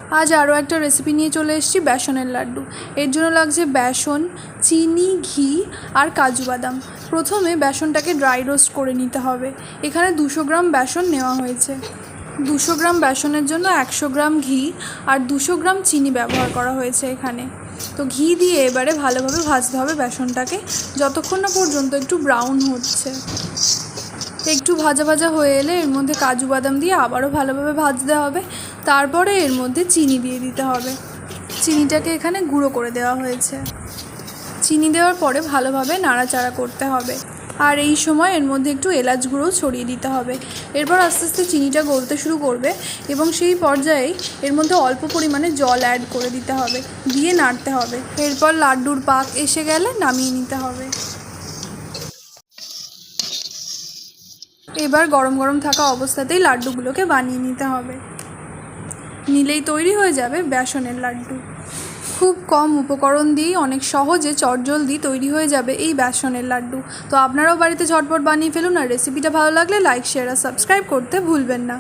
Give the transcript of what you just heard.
आज आरो एक रेसिपि निये चले एसेछि बेसनेर लाड्डू। एर जोन्नो लागछे बेसन, चीनी, घी और काजू बादाम। प्रथमे बेसनटाके ड्राई रोस्ट करे निते होबे। एखाने 200 ग्राम बेसन नेওয়া হয়েছে। 200 ग्राम बेसनेर जोन्नो 100 ग्राम घी और 200 ग्राम चीनी व्यवहार करा हয়েছে एखाने। तो घी दिए एबारे भालोभाबे भाजते होबे बेसनटाके যতক্ষণ না পর্যন্ত একটু ব্রাউন হচ্ছে। একটু ভাজা ভাজা হয়ে এলে এর মধ্যে কাজু বাদাম দিয়ে আবারও ভালোভাবে ভাজতে হবে। তারপরে এর মধ্যে চিনি দিয়ে দিতে হবে। চিনিটাকে এখানে গুঁড়ো করে দেওয়া হয়েছে। চিনি দেওয়ার পরে ভালোভাবে নাড়াচাড়া করতে হবে। আর এই সময় এর মধ্যে একটু এলাচ গুঁড়ো ছড়িয়ে দিতে হবে। এরপর আস্তে আস্তে চিনিটা গলতে শুরু করবে এবং সেই পর্যায়ে এর মধ্যে অল্প পরিমাণে জল অ্যাড করে দিতে হবে, দিয়ে নাড়তে হবে। এরপর লাড্ডুর পাক এসে গেলে নামিয়ে নিতে হবে। এবার গরম গরম থাকা অবস্থাতেই লাড্ডুগুলোকে বানিয়ে নিতে হবে। নিলেই তৈরি হয়ে যাবে বেসনের লাড্ডু। খুব কম উপকরণ দিয়েই অনেক সহজে চটজলদি তৈরি হয়ে যাবে এই বেসনের লাড্ডু। তো আপনারাও বাড়িতে ঝটপট বানিয়ে ফেলুন। আর রেসিপিটা ভালো লাগলে লাইক, শেয়ার আর সাবস্ক্রাইব করতে ভুলবেন না।